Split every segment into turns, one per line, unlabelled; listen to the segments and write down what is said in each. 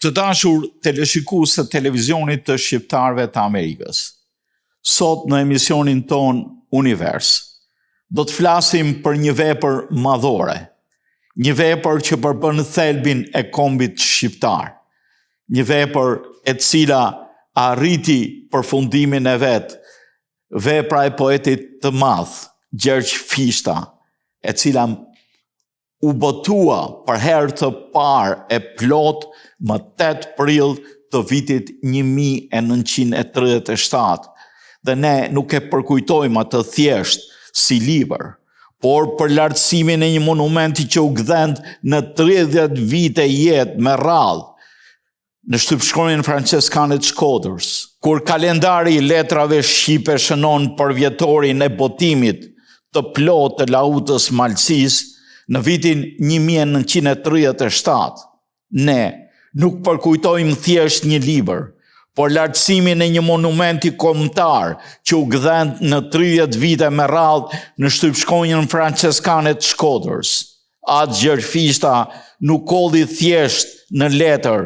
Të dashur teleshikues të televizionit të shqiptarëve të Amerikës. Sot në emisionin ton Univers, do të flasim për një vepër madhore, një vepër që përbën thelbin e kombit shqiptar, një vepër e cila arriti përfundimin e vet, vepra e poetit të madh, Gjergj Fishta, e cila u botua për herë të parë e plot më 8 prill të vitit 1937, dhe ne nuk e përkujtojmë atë thjesht si libër, por për lartësimin e një monumenti që u gdhend në 30 vite jetë me radhë në shtypshkronjën franceskane të Shkodrës, kur kalendari i letrave shqipe shënon për vjetorin e botimit të plot të Lautës Malësis në vitin 1937. Ne nuk përkujtojmë thjesht një libër, por lartësimin e një monumenti kombëtar që u gdhend në 30 vite me radhë në shtypshkronjën franceskane të Shkodrës. Atë Gjergj Fishta nuk kolli thjesht në letër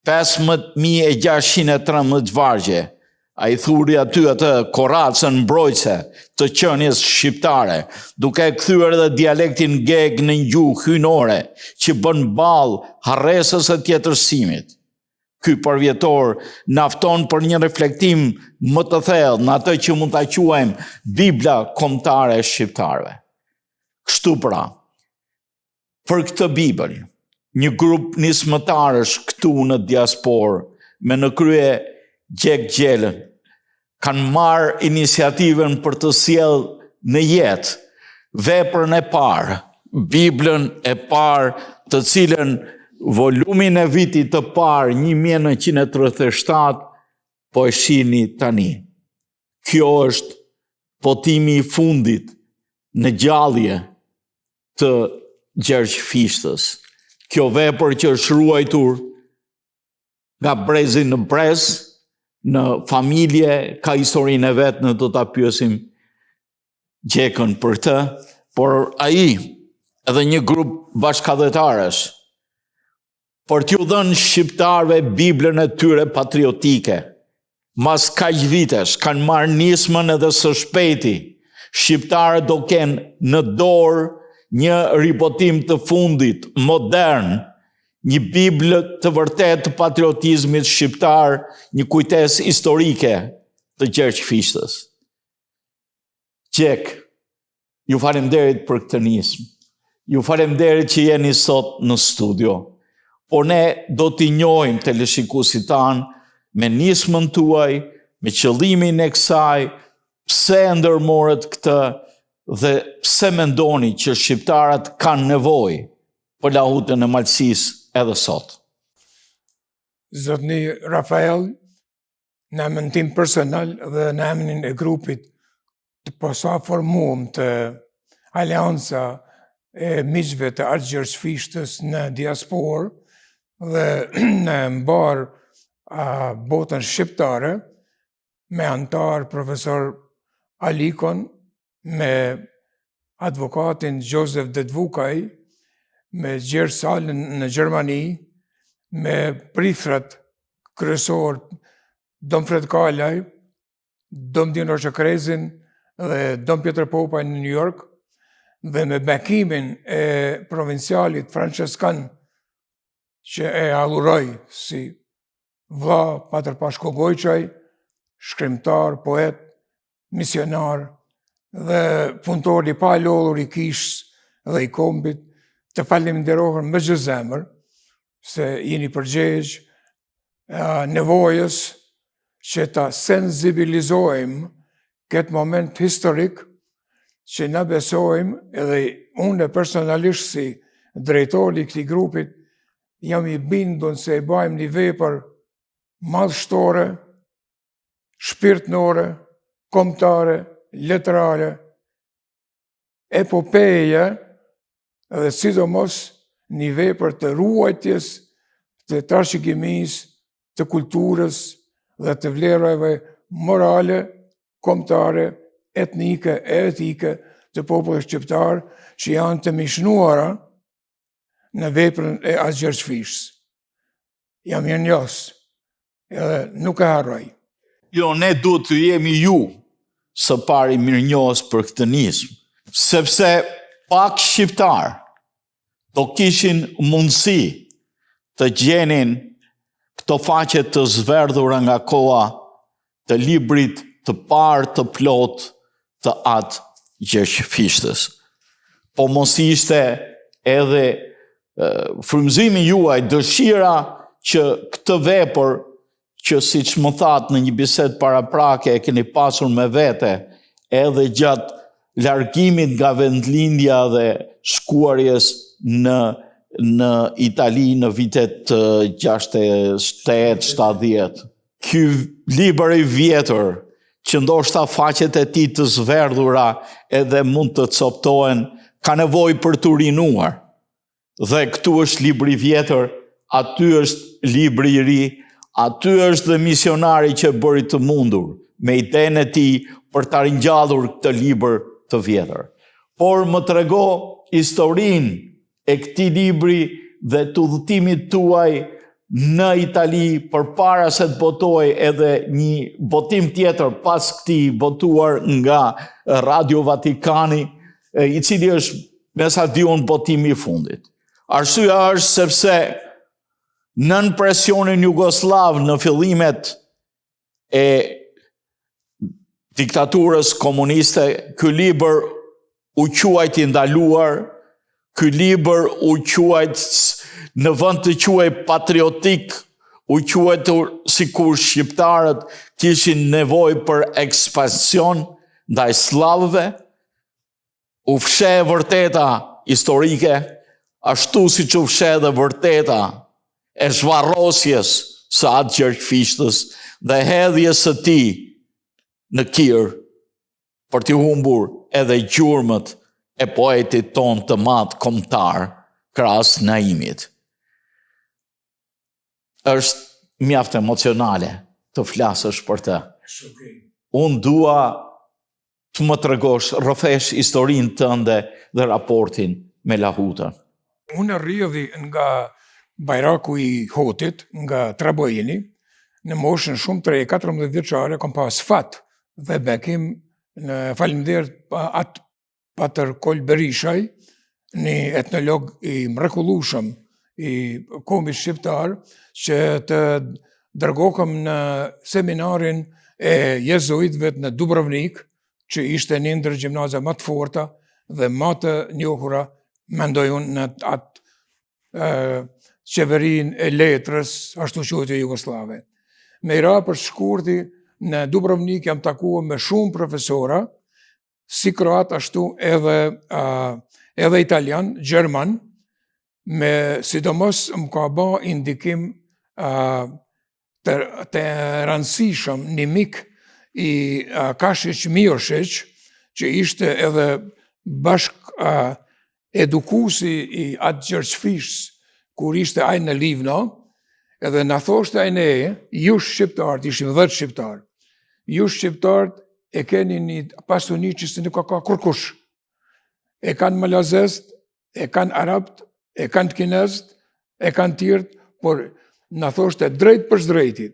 15.613 vargje. A i thuri aty atë koracën mbrojtëse të qenies shqiptare, duke kthyer edhe dialektin geg në një gjuhë hyjnore që bën ballë harresës së tjetërsimit. Ky përvjetor na fton për një reflektim më të thellë në atë që mund ta quajmë Bibla kombëtare e shqiptarëve. Kështu pra, për këtë Bibël, një grup nismëtarësh këtu në diasporë, me në krye Gjek Gjelën, kanë marrë iniciativën për të sjellë në jetë veprën e parë, Biblën e parë, të cilën volumin e vitit të parë 1937 po e shihni tani. Kjo është botimi i fundit në gjallje të Gjergj Fishtës. Kjo vepër që është ruajtur nga brezi në brez, në familje, ka historinë e vetë, në do ta pyesim Gjekën për të, por ai edhe një grup bashkëdhetarësh për t'ju dhënë shqiptarëve Biblën e tyre patriotike. Mas kaq vitesh kanë marrë nismën edhe së shpejti. Shqiptarët do kenë në dorë një ribotim të fundit, modern, një Biblë të vërtet të patriotizmit shqiptar, një kujtesë historike të Gjergj Fishtës. Gjek, ju faleminderit për këtë nismë. Ju faleminderit që jeni sot në studio. Por ne do t'i njohim teleshikuesit tanë me nismën tuaj, me qëllimin e kësaj, pse ndërmorët këtë dhe pse mendoni që shqiptarët kanë nevojë për lahutën e Malësisë edhe sot.
Zotni Rafael, në emrin tim personal dhe në emrin e grupit të posaformuar të Aleanca e miqve të Art Gjergj Fishtës në diasporë dhe në mbar botën shqiptare, me antar profesor Alikon, me advokatin Joseph Dedvukaj, me Gjergj Salën në Gjermani, me prithrat kryesor Dom Fred Kalaj, Dom Dino Çakrezin dhe Dom Pjetër Popaj në New York, dhe me bekimin e provincialit franceskan që e adhuroj si vlla Patër Pashko Gojçaj, shkrimtar, poet, misionar dhe punëtor i palodhur i kishës dhe i kombit, të falenderohem me çdo zemër se jeni përgjegjës nevojës që ta sensibilizojmë këtë moment historik që na besojmë, edhe unë personalisht si drejtori i këtij grupit jam i bindur se e bëjmë një vepër madhështore, shpirtnore, kombëtare, letrare, epopeje, dhe sidomos një vepër të ruajtjes, të trashëgimisë, të kulturës dhe të vlerave morale, kombëtare, etnike e etike të popullit shqiptar që janë të mishnuara në veprën e Gjergj Fishtës. jam mirënjohës, edhe nuk e harroj.
Jo, ne duhet të jemi ju së pari mirënjohës për këtë nizm, sepse pak shqiptar do kishin mundësi të gjenin këto faqe të zverdhura nga koha të librit të parë të plot të atë Gjergjfishtës. Po mos ishte edhe frymëzimi juaj, dëshira që këtë vepër që siç më thatë në një bisedë paraprake e keni pasur me vete, edhe gjatë largimit nga vendlindja dhe shkuarjes në Itali në vitet 68-70. Ky libër i vjetër, që ndoshta faqet e tij të zverdhura edhe mund të coptohen, ka nevojë për të rinuar. Dhe këtu është libri i vjetër, aty është libri i ri, aty është dhe misionari që bëri të mundur, me idenë e tij për ta ringjallur këtë libër të vjetër. Por më trego historinë e këtij libri dhe të udhëtimit tuaj në Itali përpara se të botoj edhe një botim tjetër pas këtij botuar nga Radio Vatikani, i cili është me sa diun botimi i fundit. Arsyeja është sepse nën presionin jugoslav në fillimet e diktaturës komuniste, ky libër u quajt i ndaluar, ky libër u quajt në vend të quaj patriotik, u quajt sikur shqiptarët kishin nevojë për ekspansion ndaj slavëve, u fshe vërteta historike, ashtu si që fshe dhe vërteta e zhvarrosjes së atë Gjergjfishtës dhe hedhjes së tij në kirë për t'i humbur edhe gjurmët e poetit ton të madh kombëtar, Kras Naimit. Është mjaft emocionale të flasësh për të. Unë dua të më tregosh, rrëfesh historinë tënde dhe raportin me Lahutën.
Unë rrjedhi nga bajraku i Hotit, nga Trabojini, në moshën shumë të re, 14 vjeçare, kom pas fat dhe bekim në faleminderit atë Patër Kol Berishaj, një etnolog i mrekullueshëm i kombit shqiptar, që të dërgohëm në seminarin e jezuitëve në Dubrovnik, që ishte një ndër gjimnaza më të forta dhe më të njohura, mendoj unë, në atë qeverin e letrës, ashtu quhet e Jugoslave. Me i ra për shkurti, në Dubrovnik jam takuar me shumë profesora, si kroat ashtu edhe italian, gjerman, me sidomos më ka ba indikim të rëndësishëm një mik i Kashiq Mioshiq, që ishte edhe bashk edukusi i atë Gjergjfishtës, kur ishte ai në Livno, edhe na thoshte ai ne, ju shqiptarët, ishim 10 shqiptarë, ju shqiptarët e keni një pasuni që së nuk ka kurkush. E kanë malazest, e kanë arabt, e kanë të kinezët, e kanë tjertë, por na thoshte drejt për drejtit.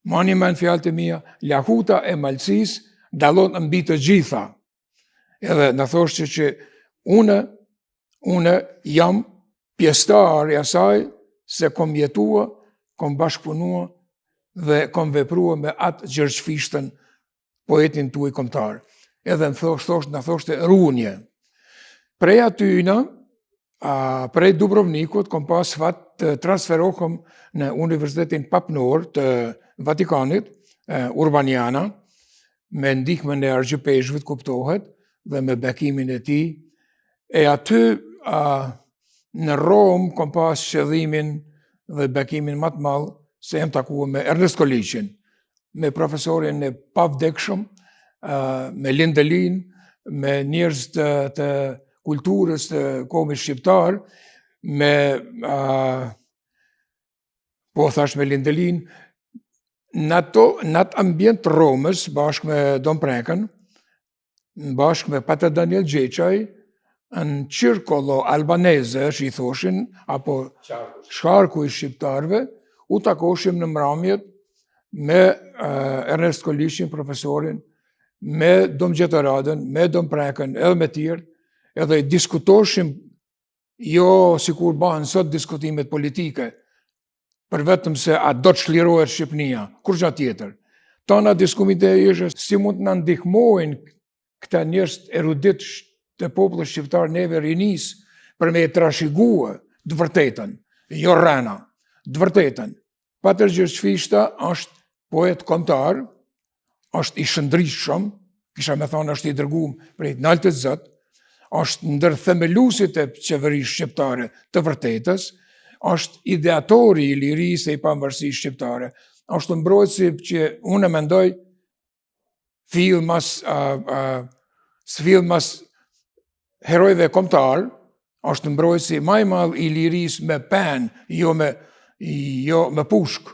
Mani me në fjalët e mia, Lahuta e Malësis dallon mbi të gjitha. Edhe na thoshte që une jam pjesëtar i asaj se kom jetua, kom bashkëpunua dhe kom veprua me atë Gjergjfishtën, poetin tuaj kombëtar. Edhe na thoshte runje. Prej atyna, prej Dubrovnikut, kom pas fat të transferohem në Universitetin Papnor të Vatikanit, Urbaniana, me ndihmën e argjëpeshëve, kuptohet, dhe me bekimin e tij. E aty në Rom kom pas qëllimin dhe bekimin më të madh se jam takuar me Ernest Koliqin, me profesorin e pavdekshëm, me Lindelin, me njerëz të kulturës të kombit shqiptar, me me Lindelin, në atë ambient të Romës, bashkë me Don Prekën, bashkë me Pater Daniel Gjeqaj, në Circolo Albanese, që i thoshin, apo shkarku i shqiptarve, u takoshim në mramjet me Ernest Kolishin, profesorin, me Dom Gjetaradën, me Dom Prekën, edhe me tjerë, edhe diskutoshim jo si kur banë sot diskutimet politike, për vetëm se a do të shlirohet Shqipnia, kur gjatë tjetër. Tana diskutimit e ishte si mund të na ndihmojnë këta njerëz erudit të popullit shqiptar neve rinis për me e trashëgue të vërtetën, jo rrena, të vërtetën. Patër Gjergjfishta është poet kombëtar, është i shëndritshëm, kisha me thonë është i dërguar prej naltës zot, është ndër themeluesit e qeverisë shqiptare të vërtetës, është ideatori i lirisë e i pavarësisë shqiptare, është mbrojtësi që unë mendoj filmas herojve kombëtar, është mbrojtësi më i madh i lirisë me pen, jo me pushk.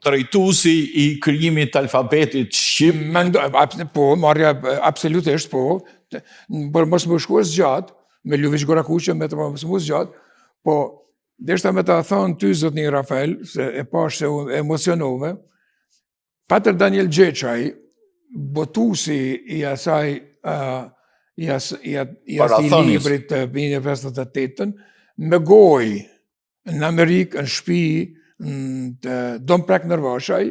Drejtuesi i krijimit të alfabetit shqip.
Po, marrja absolutisht po, për mos më shkuar zgjat, me Ljuvish Gorakuqe, me të mos më zgjat, po, deshta me ta thonë ty, zotni Rafael, se e pash se u emocionove, patër Daniel Gjeçaj, botusi i asaj, i asaj librit të 1958, me gojë në Amerikë, në shtëpi, të Dom Prek Nërvashaj,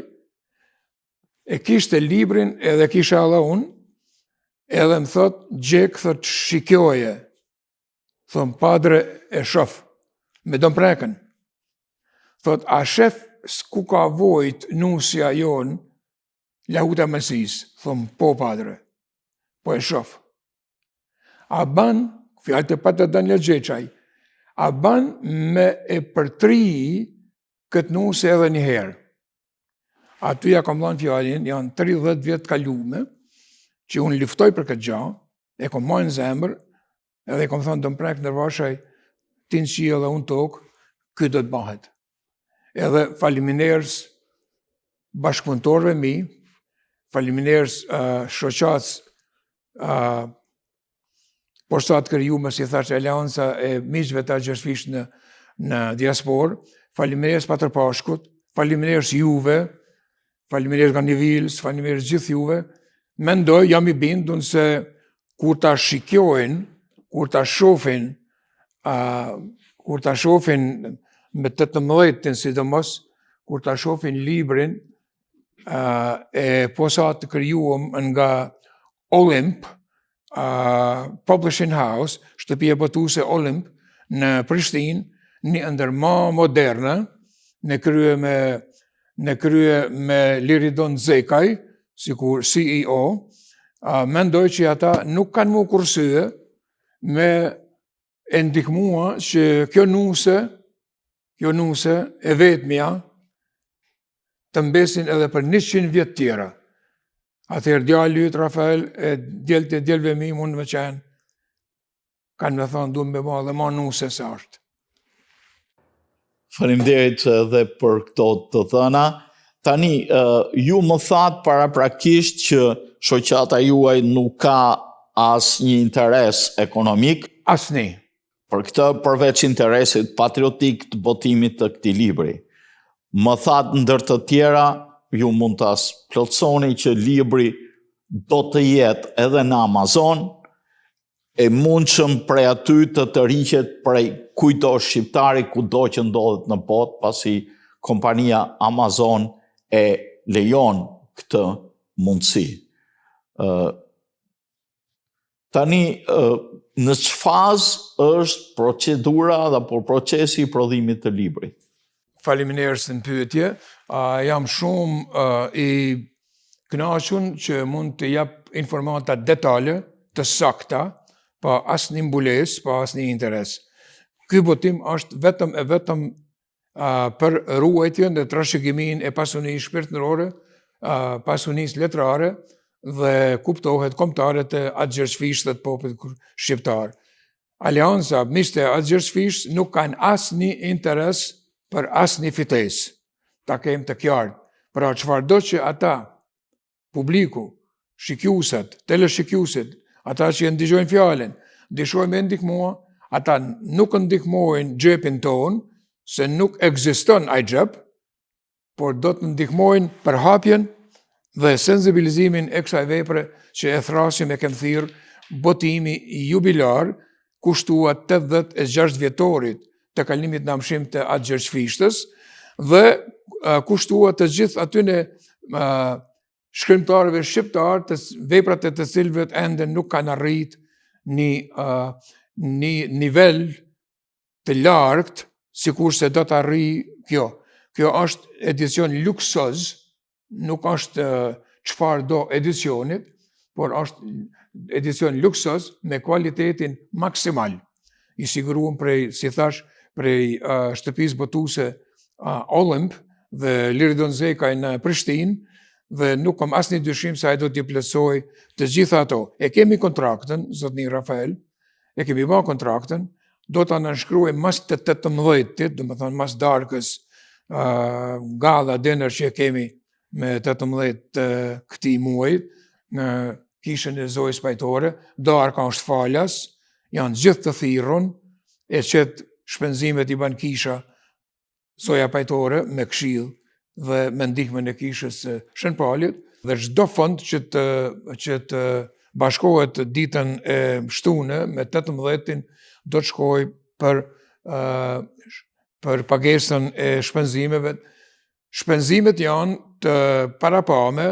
e kishte librin edhe kisha edhe unë, edhe më thot, Gjek, thot, shikjoje, thot, padre e shof, me Dom Prekën. Thot, a shef s'ku ka vojt nusja jonë, lahuta mësis, thot, po padre, po e shof. A ban, fjallë të patë Daniel Gjeçaj, a ban me e përtri këtë nusë edhe një herë. Aty ja kam dhënë fjallin, janë 30 vjetë kalume, që unë liftoj për këtë gjahë, e kom majnë në zemër, edhe e kom thonë Dom Prek Nërvashaj, ti në qia dhe unë tokë, këtë do të bahet. Edhe faliminers bashkëpunëtorëve mi, faliminers shoqatës poshtat krijume, si thashtë Aleanca e miqve të Gjergjfisht në diasporë, faliminers Patër Pashkut, faliminers juve, faliminers Ganivils, faliminers gjithë juve, mendoj, jam i bindur se kur ta shikjojnë, kur ta shofin me 18-tin sidomos, kur ta shofin librin e posat të krijuam nga Olymp, Publishing House, shtëpia botuese Olymp në Prishtinë, një ndër më moderne, në krye me Liridon Zekaj, sikur CEO, mendoj që ata nuk kanë më kursye me e ndihmua që kjo nuse e vetmja të mbesin edhe për 100 vjet tjera. Atëherë djali yt Rafael e djelve mi mund me qenë, kanë me thonë du me ba dhe ma nuse se është.
Faleminderit edhe për këto të thëna. Tani, ju më thatë paraprakisht që shoqata juaj nuk ka as një interes ekonomik.
Asni.
Për këtë përveç interesit patriotik të botimit të këtij libri. Më thatë ndër të tjera, ju mund të plotësoni që libri do të jetë edhe në Amazon, e mundshëm prej aty të riqet prej kujdo shqiptari kudo që ndodhet në botë, pasi kompania Amazon e lejon këtë mundësi. Tani, në ç'fazë është procedura dhe procesi i prodhimit të librit?
Faleminderit në pyetje. Jam shumë i kënaqur që mund të jap informata detale të sakta, pa asnjë mbulesë, pa asnjë interes. Ky botim është vetëm për ruajtjen dhe trashëgiminë e pasunisë shpirtërore, pasunisë letrare dhe kuptohet kombëtare të atë Gjergjfisht të popullit shqiptar. Aleanca, miqtë e atë Gjergjfisht nuk kanë asnjë interes për asnjë fitesë. Ta kemi të qartë. Pra çfarëdo që ata, publiku, shikuesit, teleshikuesit, ata që ndëgjojnë fjalën, dëshojnë me ndihmua, ata nuk ndihmojnë xhepin ton, se nuk ekziston ai xhep, por do të ndihmojnë për hapjen dhe sensibilizimin e kësaj vepre që e thrasim e kem thirr botimi jubilar kushtuar 86 vjetorit të kalimit në amshim të atë Gjergjfishtës dhe kushtuar të gjithë atyne shkrimtarëve shqiptar të veprat e të cilëve ende nuk kanë arrit një nivel të lartë, sikur se do të arrijë kjo. Kjo është edicion luksoz, nuk është çfarë do edicionit, por është edicion luksoz me kualitetin maksimal. I siguruar prej, si thash, prej shtëpisë botuese Olymp dhe Liridon Zekaj në Prishtinë, dhe nuk kam asnjë dyshim se ai do t'i plotësoj të gjitha ato. E kemi kontraktën, zotni Rafael, e kemi bërë kontraktën, do ta nënshkruajmë mas të 18-it, do të thonë mas darkës gala dinner që kemi me 18 këtij muajit në kishën e Zojës Pajtore, darka është falas, janë gjithë të thirrun, e qet shpenzimet i ban kisha Zoja Pajtore me këshill dhe me ndihmën e kishës Shënpalit, dhe çdo fond që të bashkohet ditën e shtunë me 18-in do të shkojë për pagesën e shpenzimeve. Shpenzimet janë të parapame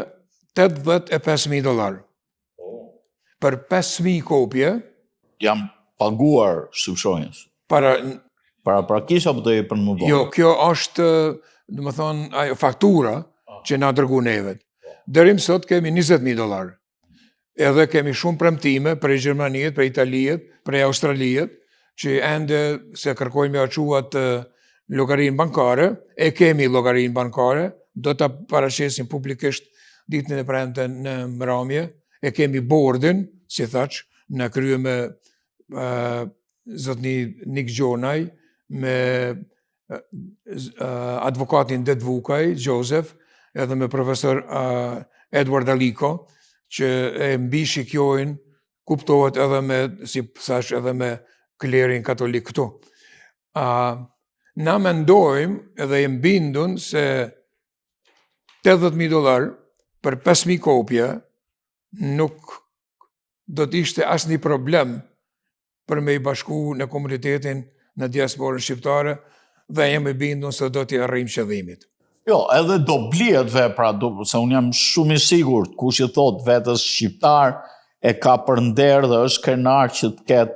$85,000. Për 5.000 kopje.
Jam paguar shtypshonjës. Para prakisht apo do jepën më vonë?
Jo, kjo është, do të thonë, ajo faktura që na dërgu neve. Deri më sot kemi $20,000. Edhe kemi shumë premtime prej Gjermaniet, prej Italiet, prej Australiet, që ende se kërkojnë me aquat llogarinë bankare, e kemi llogarinë bankare, do ta paraqesim publikisht ditën e premte në mramje, e kemi bordin, si thaç, në krye me zotni Nik Gjonaj, me advokatin Det Vukaj, Joseph, edhe me profesor Edward Aliko, që e mbi shikjojnë, kuptohet edhe me, si thash, edhe me klerin katolik këtu. Na mendojmë edhe jem bindun se $80,000 për 5.000 kopje nuk do të ishte asnjë problem për me i bashku në komunitetin në diasporën shqiptare dhe jem i bindun se do t'i arrijmë qëllimit.
Jo, edhe do blihet vepra, se unë jam shumë i sigurt, kush i thot vetës shqiptar e ka për nder dhe është krenar që të ketë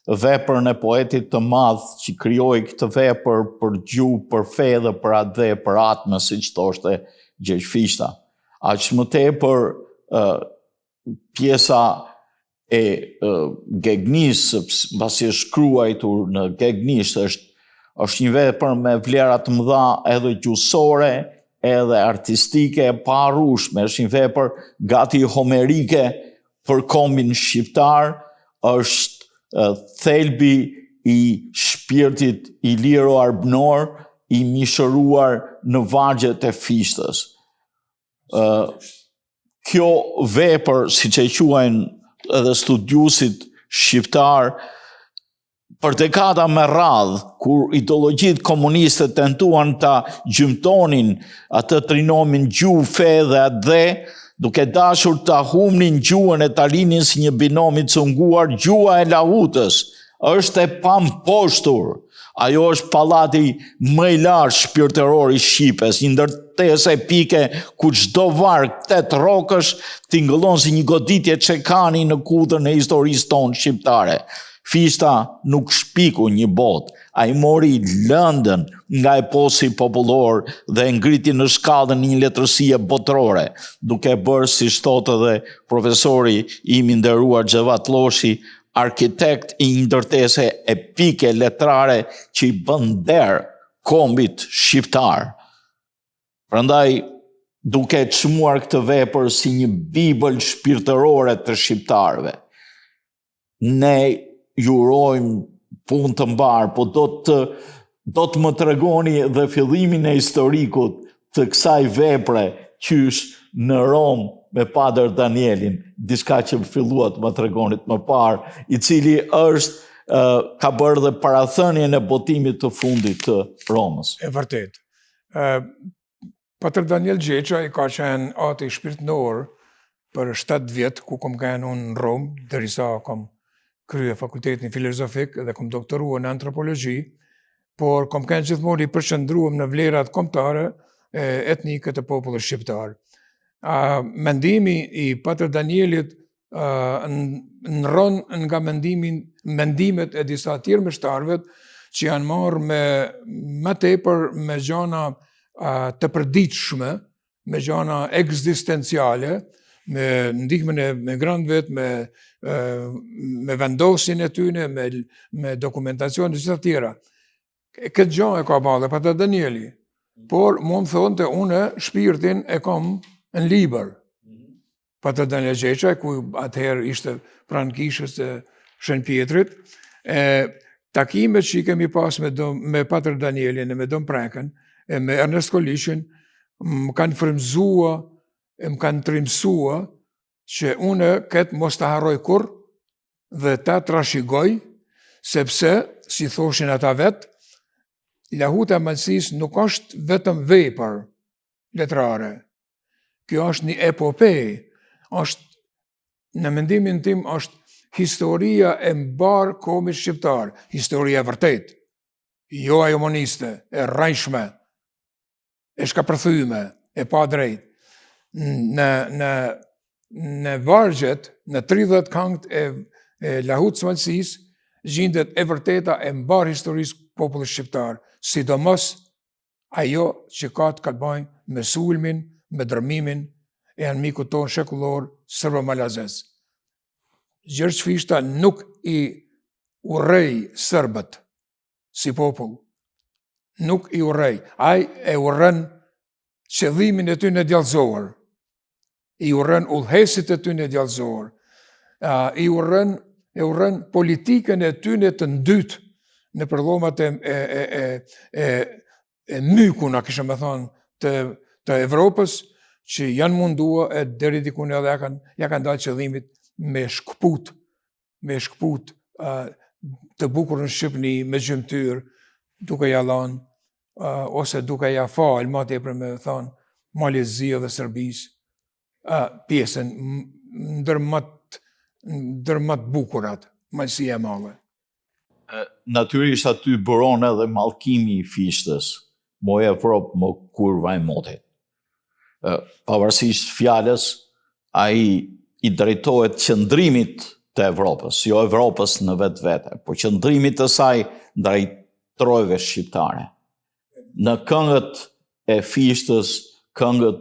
veprën e poetit të madh që krijoi këtë vepër për gjuhë, për fe dhe për atë dhe për atme, siç thoshte Gjergjfishta. Aq më tepër pjesa e gegnisë, pasi është shkruar në gegnisht, është një vepër me vlera të mëdha edhe gjuhësore, edhe artistike, pa harrueshme, është një vepër gati homerike për kombin shqiptar, është thelbi i shpirtit i liro arbnor, i mishëruar në vargjet e fishtës. Kjo vepër, siç e quajnë edhe studiusit shqiptar, për dekada me radhë, kur ideologjitë komuniste tentuan ta gjymtonin atë trinomin gjuhë, fe dhe atë dhe, duke dashur ta humnin gjuhën e ta linin si një binomi të cunguar, gjuha e lahutës është e pamposhtur. Ajo është pallati më i lartë shpirtëror i Shqipës, një ndërtesë epike ku çdo varg 8 rrokësh tingëllon si një goditje çekani në kudrën e historisë tonë shqiptare. Fishta nuk shpiku një botë, ai mori lëndën nga eposi popullor dhe ngriti në shkallën një letërsie botërore, duke bërë, si thotë edhe profesori im i nderuar Xhevat Lloshi, arkitekt i një ndërtese epike letrare që i bën nder kombit shqiptar. Prandaj, duke çmuar këtë vepër si një bibël shpirtërore të shqiptarëve, ne ju urojmë punë të mbarë, po do të më tregoni dhe fillimin e historikut të kësaj vepre qysh në Rom me Padër Danielin, diçka që filluat më tregonit më parë, i cili është ka bërë dhe parathënien e botimit të fundit të Romës.
E vërtet. Patër Daniel Gjeqa i ka qenë ati shpirtënor për 7 vjetë ku kom qenë unë në Romë, derisa kom krye fakultetin filozofik dhe kom doktorua në antropologji, por kom qenë gjithmonë i përqendruar në vlerat kombëtare etnike të popullit shqiptar. Mendimi i Patër Danielit nëron nga mendimet e disa tjerë meshtarëve që janë marrë më tepër me gjana të përditshme, me gjana ekzistenciale, me ndihmën e migrantëve, me vendosin e tyne, me dokumentacion e gjitha tjera. Këtë gjë e ka bërë dhe Patër Danieli, por mu më thonë të une shpirtin e kam në liber. Patër Daniel Gjeqa, ku atëherë ishte pranë kishës të Shën Pjetrit, takimet që i kemi pas me Patër Danielin e me Dom Prekën, e me Ernest Kolishin, më kanë frymëzua, më kanë trimësua që une këtë mos të harroj kur dhe ta trashigoj, sepse, si thoshin ata vetë, lahuta e malësis nuk është vetëm vepër letrare. Kjo është një epopej, në mendimin tim është historia e mbar komit shqiptar, historia e vërtet, jo ajo moniste, e rrajshme, e shkapërthyme, e pa drejt. Në vargjet, në 30 këngët e lahutës malësis, gjendet e vërteta e mbar historisë popullit shqiptar, sidomos ajo që ka të bëjë me sulmin, me dërmimin e anëmikut tonë shekullor serbo-malazes. Gjergj Fishta nuk i urrej sërbët si popull. Nuk i urrej. Ai e urren qëllimin e tyre djallëzor. I urren udhëhesit e tyre djallëzor. I urren politikën e tyre të ndytë në përllomat e mykuna, kishë me thonë, të Evropës, që janë mundua e deri dikun edhe ja kanë dalë qëllimit me shkput të bukur në Shqipni me gjymtyr, duke ja lanë, ose duke ja falë, ma tepër me thonë, Malezia dhe Serbis, pjesën ndër më të bukurat, malësia e madhe.
Natyrisht aty bëron edhe mallkimi i Fishtës, mo Evropë, mo kurva e motit. Pavarësisht fjalës, ai i drejtohet qëndrimit të Evropës, jo Evropës në vetë vete, po qëndrimit të saj ndaj trojve shqiptare. Në këngët e Fishtës, këngët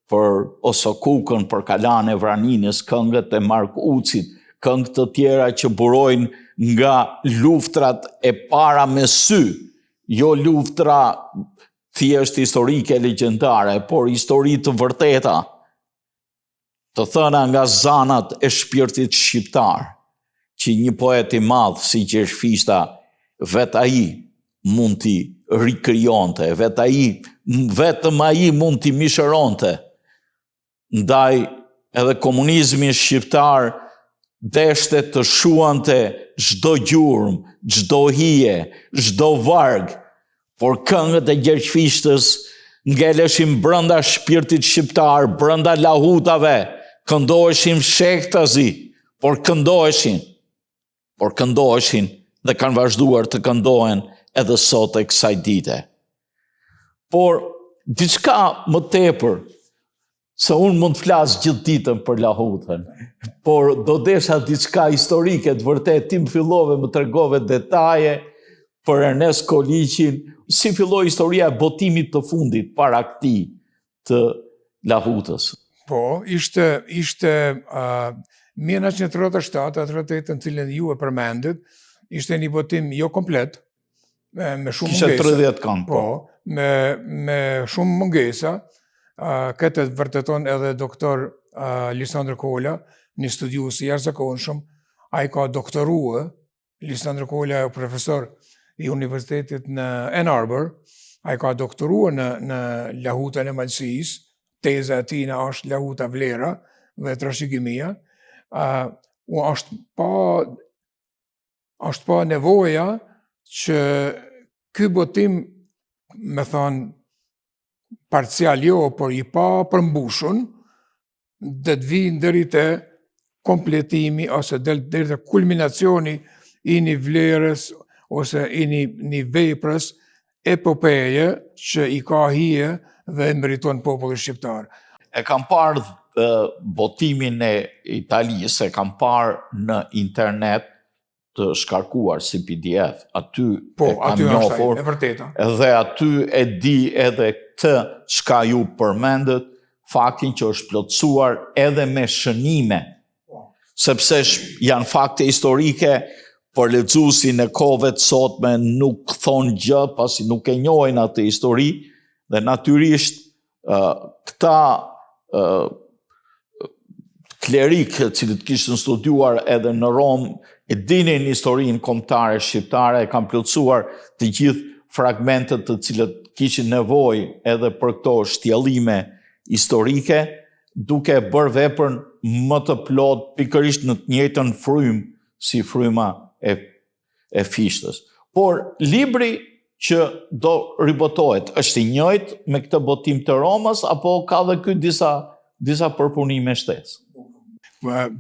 për Osokukën, për Kalan e Vraninës, këngët e Mark Ucit, këngët të tjera që burojnë nga luftrat e para me sy, jo luftra thjesht historike legjendare, por histori të vërteta, të thëna nga zanat e shpirtit shqiptar, që një poet i madh si Gjergj Fishta, vetë ai mund t'i rikrijonte, vetëm ai mund t'i mishëronte, ndaj edhe komunizmi shqiptar deshte të shuante çdo gjurmë, çdo hije, çdo varg, por këngët e Gjergj Fishtës ngeleshin brenda shpirtit shqiptar, brenda lahutave, këndoheshin shektazi, por këndoheshin dhe kanë vazhduar të këndohen edhe sot e kësaj dite. Por diçka më tepër, se unë mund të flas gjithë ditën për lahutën, por do desha diçka historike të vërtet, ti më fillove më tregove detaje për Ernest Kolishin, si filloi historia e botimit të fundit para këtij të lahutës.
Po, ishte 1937, në cilën ju e përmendit, ishte një botim jo komplet, me shumë mungesa.
Kishe 30 këngë, po.
Me shumë mungesa. Këtë vërteton edhe doktor Lisandro Kola, një studiues i jashtëzakonshëm. Ai ka doktorua, Lisandro Kola është profesor i Universitetit në Ann Arbor, ai ka doktorua në lahutën e malësisë, teza e tina është lahuta vlera dhe trashëgimia. U është pa është pa nevoja që ky botim, me thonë, parcial jo, por i pa përmbushun, dhe të vinë deri te kompletimi ose deri te kulminacioni i një vlerës ose i një veprës epopeje që i ka hije dhe meriton populli shqiptar.
E kam parë botimin e Italisë, e kam parë në internet të shkarkuar si PDF, aty e kam njohur,
e vërteta.
Edhe aty e di edhe këtë çka ju përmendët, faktin që është plotësuar edhe me shënime, sepse janë fakte historike, por lexuesin e kohëve të sotme nuk thonë gjë, pasi nuk e njohin atë histori, dhe natyrisht këta klerikë cilët kishin studiuar edhe në Rom, e dinin historinë kombëtare shqiptare, e kanë plotësuar të gjithë fragmentet të cilët kishin nevojë edhe për këto shtjellime historike, duke bërë veprën më të plot pikërisht në të njëjtën frymë si fryma e fishtës. Por libri që do ribotohet është i njëjtë me këtë botim të Romës, apo ka dhe ky disa përpunime shtesë?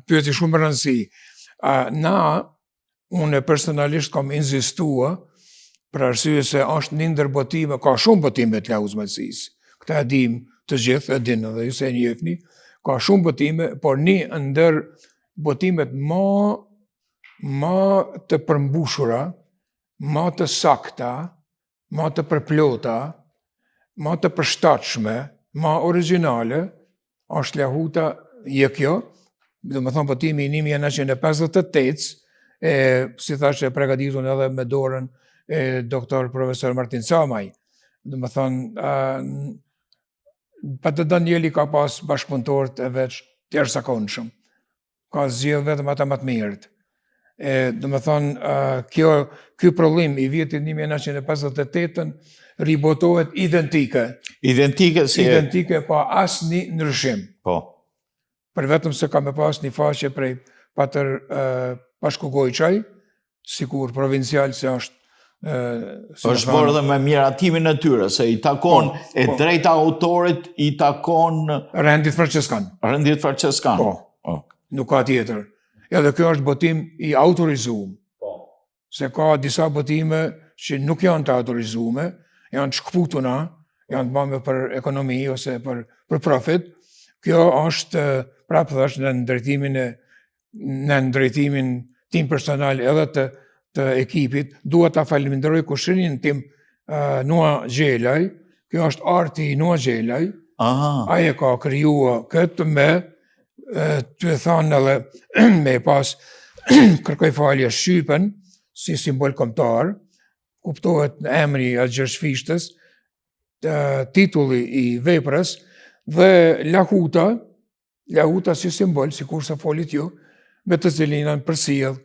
Pyetje shumë e rëndësishme. Unë personalisht kam inzistua për arsye se është një ndër botime, ka shumë botime të lauzmatësisë. Këta e dim të gjithë, e dinë edhe ju se e njefni, ka shumë botime, por një ndër botimet ma të përmbushura, ma të sakta, ma të përplota, ma të përshtatshme, ma originale, është Lahuta Jekjo, do më thonë botimi i 1958, si thashtë e pregaditun edhe me dorën doktor profesor Martin Camaj. Do më thonë, Patë Danieli ka pas bashkëpunëtorët e veç të jashtëzakonshëm. Ka zgjedhë vetëm ata më të mirët. Do më thonë, ky prodhim i vitit 1958 ribotohet identike. Identike pa asnjë ndryshim.
Po.
Për vetëm se ka me pas një faqe prej Patër Pashku Gojçaj, sikur provincial se është
është bërë dhe me miratimin e tyre, se i takon e drejta autorit, i takon
rendit franceskan.
Po.
Nuk ka tjetër. Edhe kjo është botim i autorizuar. Se ka disa botime që nuk janë të autorizuar, janë të shkputuna, janë të bëme për ekonomi ose për profit. Kjo është prapë thash në ndrejtimin tim personal edhe të ekipit, dua ta falenderoj kushërin tim Nua Gjelaj. Kjo është arti i Nua Gjelaj. Ai e ka krijuar këtë me të thonë edhe me pas kërkoj falje shqypen si simbol kombëtar, kuptohet në emri Algjersh Fishtës, titulli i veprës, dhe Lahuta si simbol, si kur sa folit ju, me të cilin janë përcjell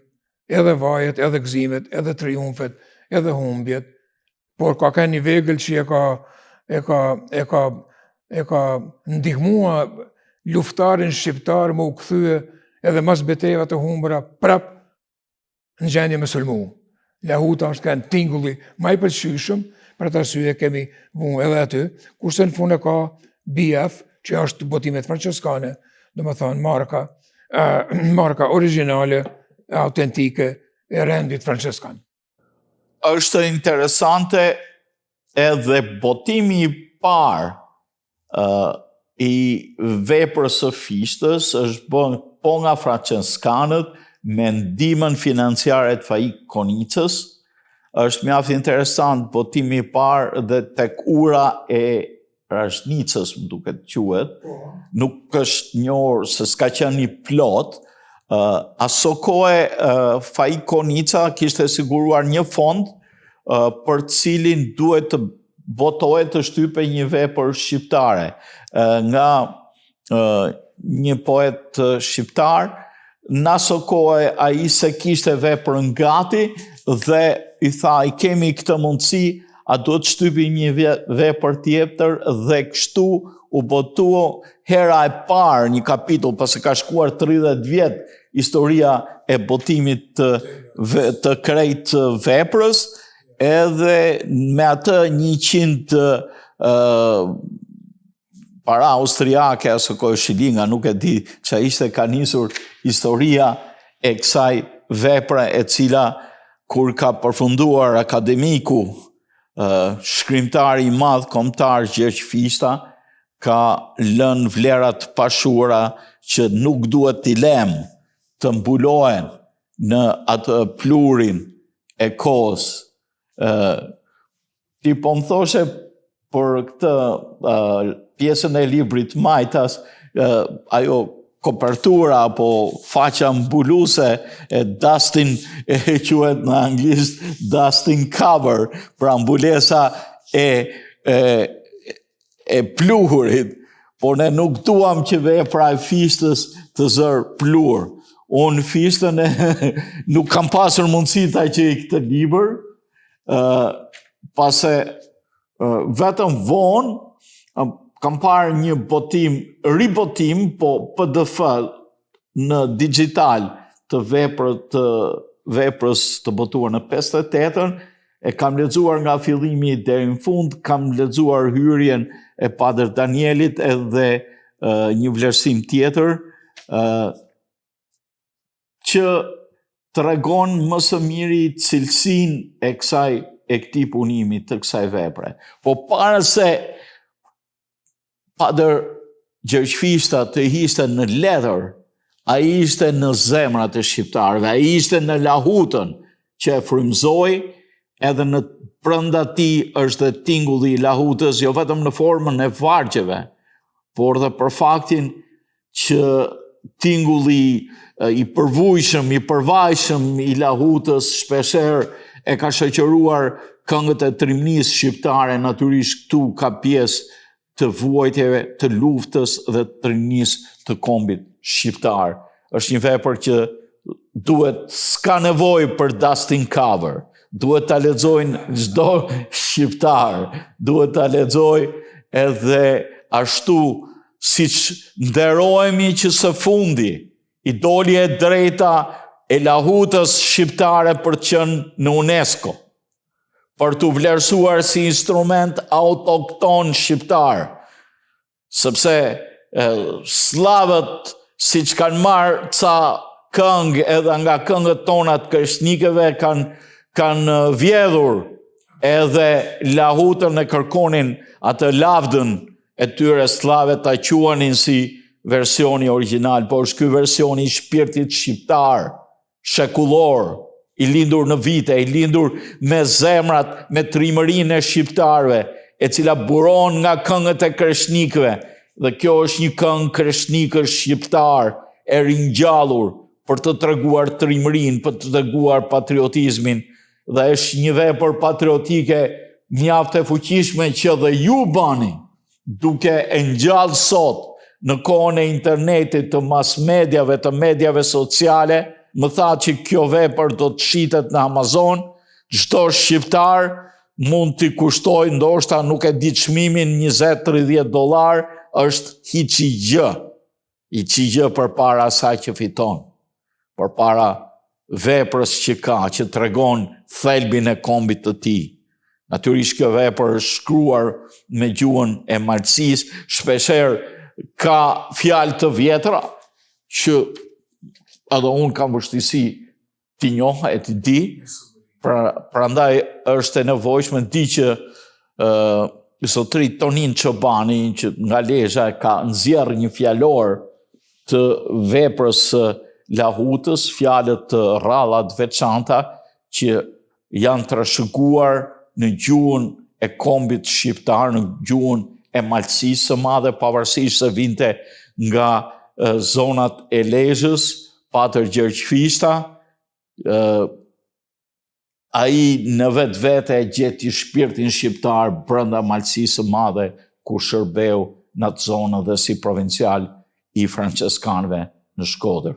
edhe vajet, edhe gëzimet, edhe triumfet, edhe humbjet, por ka një vegël që e ka ndihmua luftarin shqiptar më u kthye edhe mas betejave të humbura prap në gjendje me sulmu. Lahuta është kanë tingulli më i pëlqyeshëm, për atë arsye kemi vu edhe aty, kurse në fund e ka BF, që është botimet franceskane, do më thonë marka originale, autentike e rendit franceskan.
Është interesante edhe botimi i parë i veprës së fishtës është bën po nga franceskanët me ndihmën financiare të Faik Konicës. Është mjaft interesant botimi i parë dhe tek ura e Rashnicës, më duket quhet, nuk është njohur se s'ka qenë një plot. Aso kohë Faik Konica kishte siguruar një fond për cilin duhet të botohet të shtype një vepër shqiptare nga një poet shqiptar. Në aso kohë ai se kishte veprën gati dhe i tha i kemi këtë mundësi, a do të shtypi një vepër tjetër, dhe kështu u botua hera e parë një kapitull, pasi ka shkuar 30 vjet historia e botimit të krejt veprës, edhe me atë 100 para austriake aso kohë shilinga, nuk e di që ishte ka nisur historia e kësaj vepre e cila kur ka përfunduar akademiku, shkrimtari i madh kombëtar Gjergj Fishta ka lënë vlerat pashuara që nuk duhet t'i lëm të mbulohen në atë plurin e kohës. Ti po më thoshe për këtë pjesën e librit Majtas, ajo kopertura apo faqa mbuluese e dustin e quhet në anglisht dustin cover, pra mbulesa e pluhurit, por ne nuk duam që vepra e Fishtës të zërë pluhur. Unë Fishtën nuk kam pasur mundësi ta gjej këtë libër, pase vetëm vonë kam parë një ribotim, po PDF në digital të veprës të botuar në 58-ën, e kam lexuar nga fillimi deri në fund, kam lexuar hyrjen e Padër Danielit edhe një vlerësim tjetër që tregon më së miri cilësinë e këtij punimi të kësaj vepre. Po para se Padër Gjergj Fishta të ishte në letër, ai ishte në zemrat e shqiptarëve, ai ishte në lahutën që e frymëzoi, edhe në brenda tij është dhe tingulli i lahutës, jo vetëm në formën e vargjeve, por dhe për faktin që tingulli i përvujshëm, i përvajshëm i lahutës shpeshherë e ka shoqëruar këngët e trimnisë shqiptare, natyrisht këtu ka pjesë të vuajtjeve, të luftës dhe të trimnisë të kombit shqiptar. Është një vepër që s'ka nevojë për dustin cover, duhet ta lexojnë çdo shqiptar, duhet ta lexojë edhe ashtu siç nderohemi që së fundi i doli e drejta e lahutës shqiptare për të qenë në UNESCO, për të vlerësuar si instrument autokton shqiptar, sepse slavët si që kanë marë ca këngë edhe nga këngët tonat krishnikëve kanë vjedhur edhe lahutën e kërkonin atë lavdën e tyre slave ta quanin si versioni original, por është ky versioni i shpirtit shqiptar, shekullor, i lindur në vite, i lindur me zemrat, me trimërinë e shqiptarëve, e cila buron nga këngët e krishnikëve, dhe kjo është një këngë krishnikësh shqiptar e ringjallur për të treguar trimërinë, për të treguar patriotizmin, dhe është një vepër patriotike mjaft e fuqishme që dhe ju bani, duke e ngjallë sot në kohën e internetit, të mass mediave, të medjave sociale. Më tha që kjo vepër do të shitet në Amazon, çdo shqiptar mund t'i kushtoj, ndoshta nuk e di çmimin, $20-30, është hiç i gjë përpara asaj që fiton, përpara veprës që ka, që tregon thelbin e kombit të tij. Natyrisht kjo vepër është shkruar me gjuhën e malësisë, shpeshherë ka fjalë të vjetra që edhe unë kam vështirësi t'i njoh e t'i di, prandaj është e nevojshme di që sotri Tonin Çobani, që nga Lezhë ka nxjerrë një fjalor të veprës së lahutës, fjalët të rralla të veçanta që janë trashëguar në gjuhën e kombit shqiptar, në gjuhën e malësisë së madhe, pavarësisht se vinte nga zonat e Lezhës. Patër Gjergj Fishta, ai në vetvete e gjeti shpirtin shqiptar brenda malësisë së madhe ku shërbeu në atë zonë dhe si provincial i franceskanëve në Shkodër.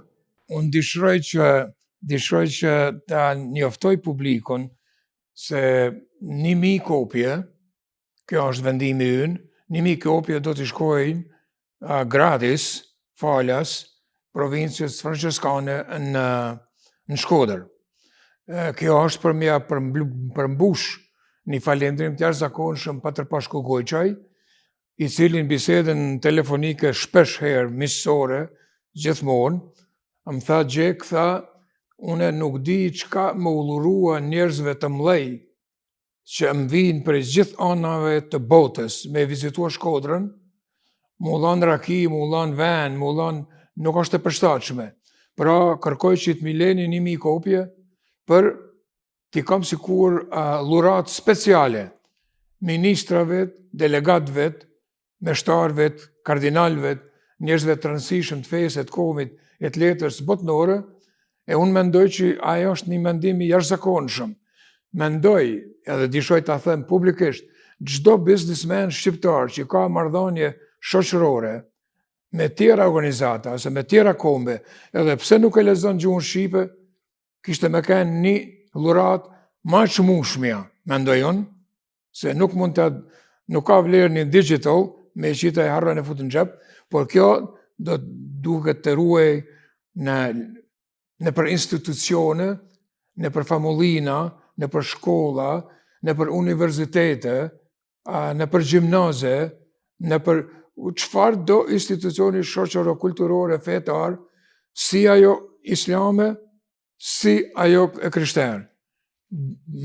Unë dëshiroj që ta njoftoj publikun se 1000 kopje, kjo është vendimi ynë, 1.000 kopje do t'i shkojnë gratis falas provincës franceskane në Shkodër. Kjo është për mja përmbush një falendrim të jashtëzakonshëm Patër Pashku Gojçaj, i cili në bisedën telefonike shpesh herë miqësore, gjithmonë, më tha Gjek, une nuk di çka më ullurua njerëzve të mlej që më vinë për gjithë anave të botës me vizitua Shkodrën, mu lanë raki, mu lanë ven, mu lanë nuk është e përshtatshme. Pra, kërkoj që të mileni 1.000 kopje për t'i kam sikur lurat speciale ministrave, delegatëve, meshtarëve, kardinalëve, njerëzve të rëndësishëm të fesë, të kohëmit, e të letërës botnore, e unë mendoj që ajo është një mendim i jashtëzakonshëm. Mendoj, edhe dishoj ta them publikisht, çdo biznesmen shqiptar që ka marrëdhënie shoqërore me tjera organizata ose me tjera kombe, edhe pse nuk e lexon gjuhën shqipe, kishte me kanë një llurat më të çmueshmja, mendoj unë, se nuk ka vlerë një digital me qita e harrën e futën në xhep, por kjo do duhet të ruaj në për institucione, në për famulina, në për shkolla, në për universitete, në për gjimnaze, në për çfarë do institucioni shoqëro, kulturore, fetar, si ajo islame, si ajo e krishterë.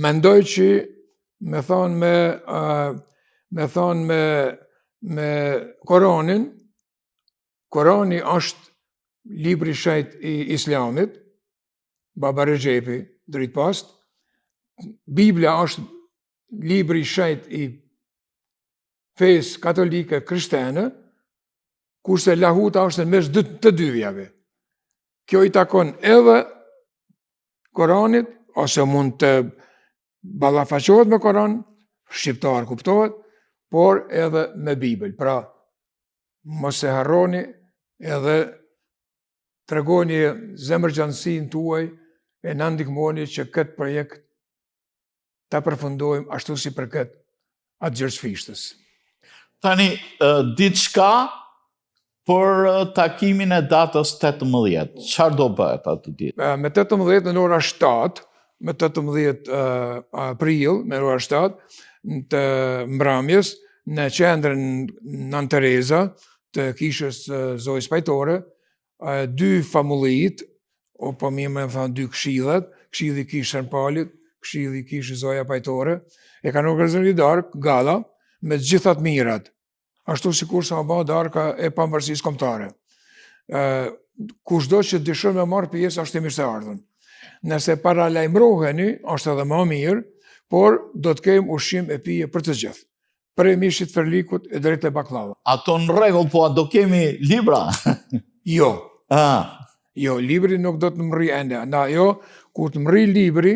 Mendoj që me thonë me Koranin, Korani është libri shejt i islamit, Baba Rexhepi, drejt past, Biblia është libri shejt i fesë katolike krishtere, kurse lahuta është në mes të dyvjave. Kjo i takon edhe Koranit, ose mund të ballafaqohet me Koran, shqiptar kuptohet, por edhe me Bibël. Pra, mos e harroni edhe tregoni zemërgjantësinë tuaj e na ndihmoni që këtë projekt ta përfundojmë ashtu si përket atë Gjergjfishtës.
Tani, diçka për takimin e datës 18. Çfarë do bëhet atë ditë?
Me 18 në ora 7, me 18 prill, me ora 7, të mbrëmjes, në qendrën Nën Tereza të kishës Zojës Pajtore, 2 famullit, o po mirë me thënë 2 këshillet, këshilli kishën Palit, këshilli kishë Zoja Pajtore, e kanë organizuar një darkë, gala, me të gjithat mirat, ashtu sikur sa ba darka e pavarësisë kombëtare. Kushdo që dëshon me marrë pjesë është i mirëseardhur. Nëse paralajmëroheni, është edhe më mirë, por do të kemi ushqim e pije për të gjithë. Prej mishit ferlikut e drejt e baklava.
Ato në rregull, po do kemi libra?
Jo. Jo, libri nuk do të mri ende. Na jo, kur të mri libri,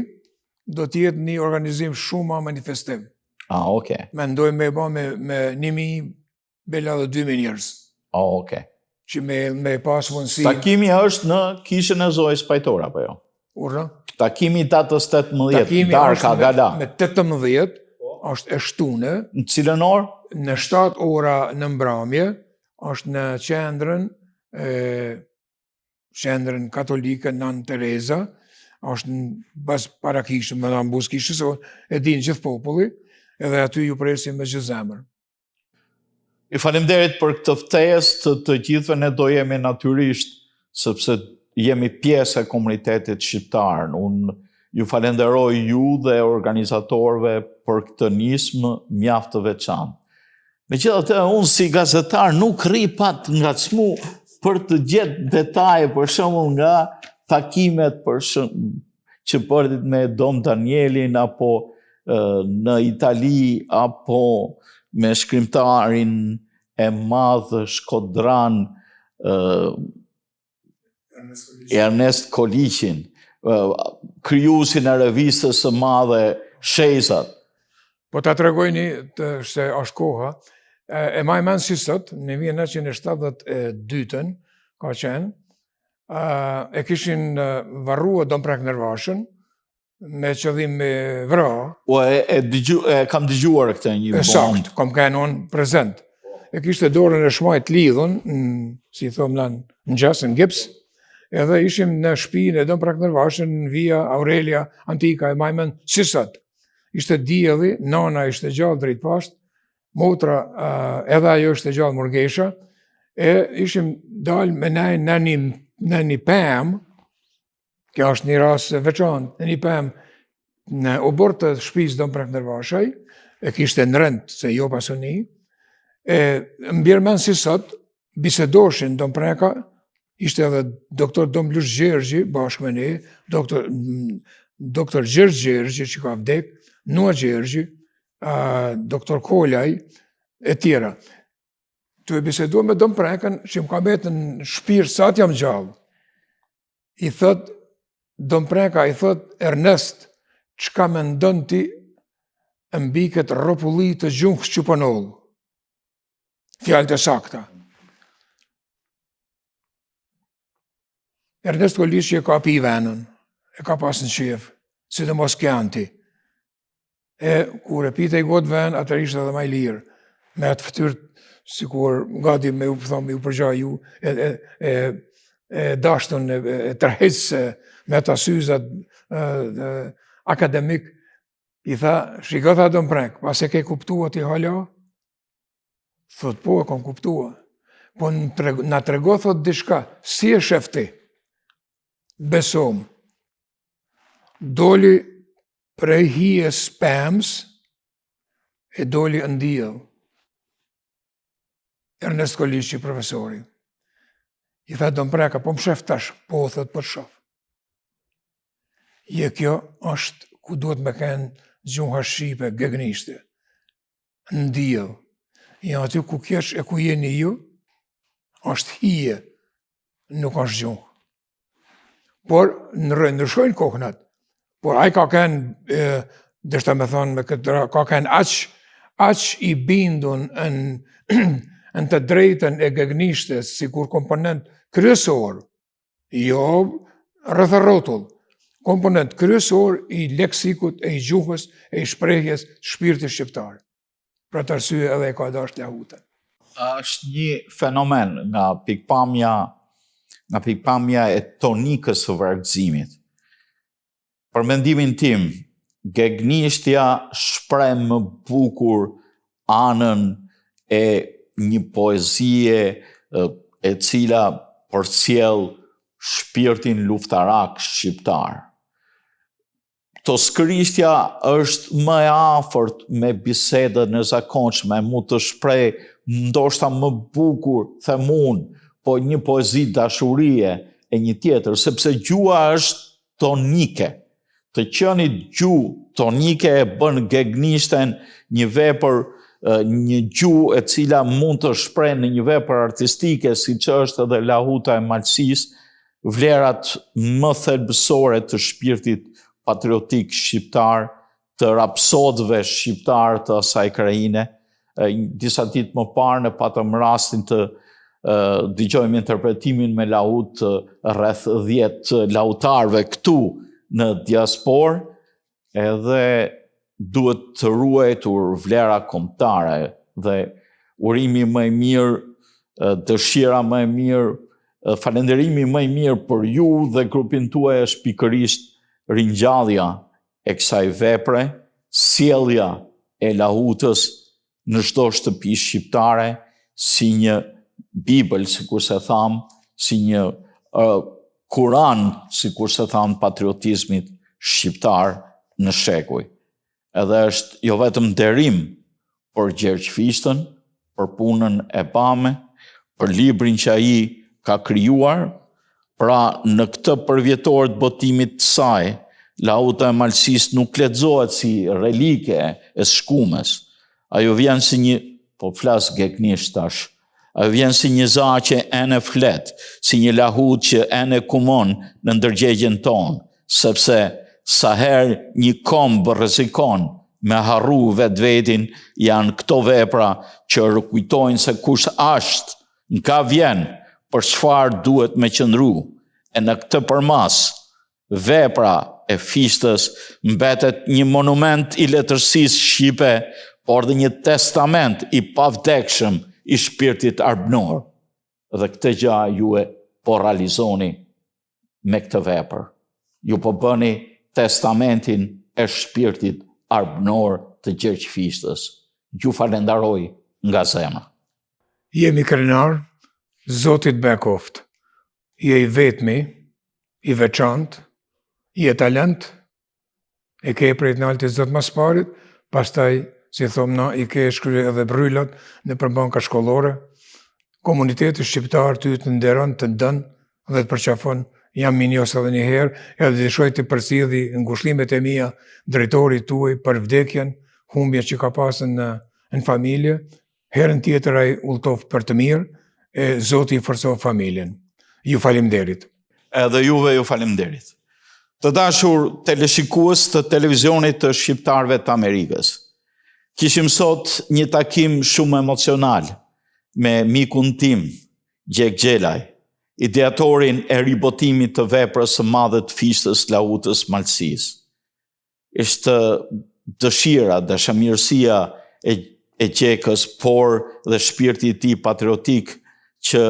do të jetë një organizim shumë ma manifestim.
Okay.
Mendoj me ba me 1.000 bela dhe 2.000 njerëz.
Okay.
Që me pas mundësi.
Takimi është në kishën e Zojës Pajtore, apo jo?
Urra?
Takimi datës 18, darka, gala.
Me 18, është e shtune.
Në cilën orë?
Në 7 ora në mbrëmje, është në qendrën katolike Nën Tereza, është në bas para kishën, me në ambus kishës, e din gjithë populli, edhe aty ju presim me gjithë zemër.
I faleminderit për këtë ftesë të gjithëve, ne do jemi natyrisht, sepse jemi pjesë e komunitetit shqiptar. Unë ju falenderoj ju dhe organizatorëve për këtë nismë mjaft të veçantë. Megjithatë, unë si gazetar nuk rri pat ngacmu për të gjetë detaje, për shembull nga takimet që bërit me Dom Danielin, apo në Itali, apo me shkrimtarin e madh shkodran Ernest Koliqin, krijuesin e revistës së madhe Shezat.
Po ta tregojni se është koha, e maj men si sot, në 1972 ka qenë, e kishin varrua Dom Prek Nervashën, me qëllim me vra.
E kam dëgjuar këtë një
Sakt, kam kanë unë prezent. e kishte dorën e shmajt lidhun, si thom në gjas, në gips, edhe ishim në shtëpinë e Don Prak Nërvashën, në via Aurelia Antika e majmen Sisat. Ishte dielli, nana ishte gjallë drejt pashtë, motra edhe ajo ishte gjallë Murgesha, e ishim dalë me në një pemë, kjo është një ras veçantë, në një pemë në obor të shtëpisë Don Prak Nërvashaj, e kishte në rënd, se jo pasoni, e mbjermen si sot, bisedoshin Don Preka, ishte edhe doktor Domblush Gjergji, bashkë me ne, doktor Gjergj Gjergji, që ka vdek, Nua Gjergji, doktor Kolaj, e tjera. Tu e bisedu me Don Prekën, që më ka betë në shpirë sa të jam gjallë. I thot, Don Preka, i thot, Ernest, çka me ndonë ti mbi këtë ropulli të gjunks që pënollë. Fjallët e sakta. Ernest Kolishi e ka pi venën, e ka pas në qef, si dhe mos kjanti. E kur e pite i gotë ven, atër ishte edhe maj lirë, me atë ftyrë, si kur gati me u përgja ju, dashtën e tërhejtës, me të asyzat akademik, i tha, shiko tha Don Prek, pas e ke kuptua ti hala? Thot, po e kom kuptua. Po na trego, thot, dishka, si e shefti? Besom. Doli prej hijes pems, e doli ndijel. Ernest Kolishi, profesori. I tha Don Preka, po më shef tash, po thot, po shof. Je kjo është ku duhet me kënë gjuha shqipe, gegnishte, ndijel. Ja aty ku kesh e ku jeni ju, është hije, nuk është gjuhë. Por ndryshojnë kokënat. Por ai ka kënë, dështë me thonë me këtë, ka kënë aq i bindun në të drejten e gegnishtes, si kur komponent kryesor, jo rrëth rrotull, komponent kryesor i leksikut, e i gjuhës, e i shprehjes shpirtit shqiptar. Pra të arsye edhe e ka dasht lahutën.
Është një fenomen nga pikpamja e tonikës së vargëzimit. Për mendimin tim, gegnishtja shpreh më bukur anën e një poezie e cila përcjell shpirtin luftarak shqiptar. Toskërishtja është më e afërt me bisedën e zakonshme, mund të shpreh ndoshta më bukur, them unë, po një poezi dashurie e një tjetër, sepse gjua është tonike. Të qenit gjuhë tonike e bën gegnishten një vepër, një gjuhë e cila mund të shpreh në një vepër artistike, siç është edhe lahuta e malësisë, vlerat më thelbësore të shpirtit patriotik shqiptar, të rapsodëve shqiptar të asaj krajine. Disa ditë më parë ne patëm rastin të dëgjojmë interpretimin me lahut rreth 10 lahutarëve këtu në diasporë, edhe duhet të ruajtur vlera kombëtare dhe urimi më i mirë, dëshira më e mirë, falenderimi më i mirë për ju dhe grupin tuaj është pikërisht ringjallja e kësaj vepre, sjellja e lahutës në çdo shtëpi shqiptare, si një Bibël, sikur se tham, si një Kuran, sikur se tham, patriotizmit shqiptar në shekuj. Edhe është jo vetëm nderim për Gjergj Fishtën, për punën e bame, për librin që ai ka krijuar. Pra, në këtë përvjetor të botimit të saj, lahuta e malësisë nuk lexohet si relike e shkumes. Ajo vjen si një, po flas gegnisht tash, ajo vjen si një zaqe ene flet, si një lahut që ene kumon në ndërgjegjen tonë, sepse sa herë një komb rrezikon me harru vetvetin, janë këto vepra që rikujtojnë se kush është, nga vjen, për çfarë duhet me qëndru. E në këtë përmas, vepra e Fishtës mbetet një monument i letërsisë shqipe, por dhe një testament i pavdekshëm i shpirtit arbënor. Dhe këtë gjë ju e po realizoni me këtë vepër. Ju po bëni testamentin e shpirtit arbënor të Gjergjfishtës. Ju falenderoj nga zemra.
Jemi krenar, Zotit bekoft. Je i vetmi, i veçant, je talent, e ke prej të naltë Zot mas parit, pastaj, si thom na, i ke shkryje edhe bryllat në përbanka shkollore, komuniteti shqiptar ty të nderon, të dën dhe të përqafon. Jam minjos edhe një herë, edhe dishoj të përsidhi ngushlimet e mia drejtorit tuaj për vdekjen, humbje që ka pasën në familje, herën tjetër ai ulltof për të mirë, e Zoti i forcov familjen. Ju falemnderit.
Edhe juve ju falemnderit. Të dashur teleshikues të televizionit të shqiptarëve të Amerikës. Kishim sot një takim shumë emocional me mikun tim, Gjek Gjelaj, ideatorin e ribotimit të veprës së madhe të Fishtës Lautës Malësisë. Ishte dëshira, dashamirësia e Gjekës, por dhe shpirti i tij patriotik që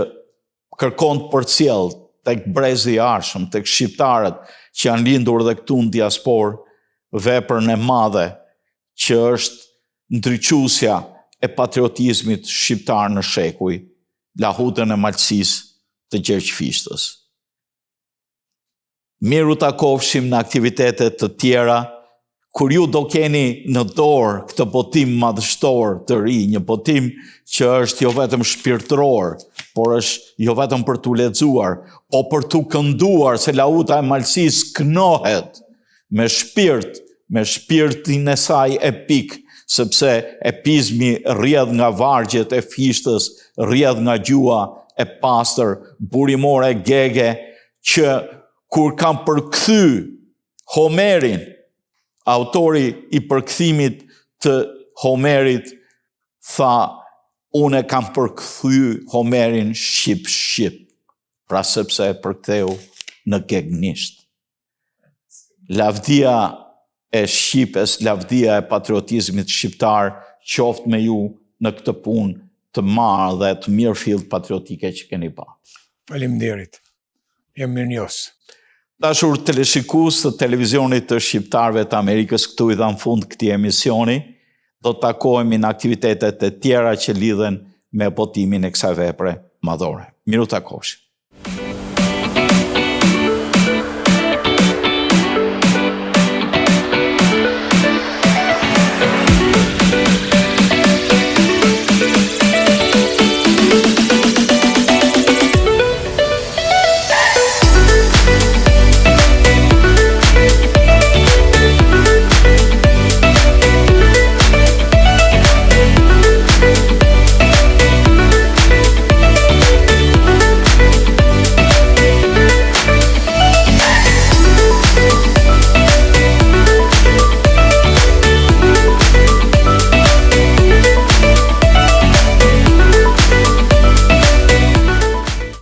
kërkon të përcjell tek brezi i arshëm, tek shqiptarët që janë lindur dhe këtu në diasporë, veprën e madhe që është ndriçuesja e patriotizmit shqiptar në shekuj, lahutën e Malësisë të Gjergjfishtës. Miru takofshim në aktivitetet të tjera, kur ju do keni në dorë këtë botim madhështor të ri, një botim që është jo vetëm shpirtëror, por është jo vetëm për t'u lexuar, o për t'u kënduar, se Lauta e Malësisë kënohet me shpirtin e saj epik, sepse epizmi rrjedh nga vargjet e Fishtës, rrjedh nga gjua e pastër, burimore gege, që kur kam përkthy Homerin, autori i përkthimit të Homerit, tha, unë kam përkthy Homerin shqip, pra sepse e përktheu në gegnisht. Lavdia e Shqipes, lavdia e patriotizmit shqiptar, qoftë me ju në këtë punë të marrë dhe të mirë fill patriotike që keni pa.
Faleminderit. Jam mirënjohës.
Dashur teleshikues të televizionit të shqiptarëve të Amerikës, këtu i dham fund këtij emisioni. Do të takohemi në aktivitetet e tjera që lidhen me botimin e kësaj vepre madhore. Miru takofshim.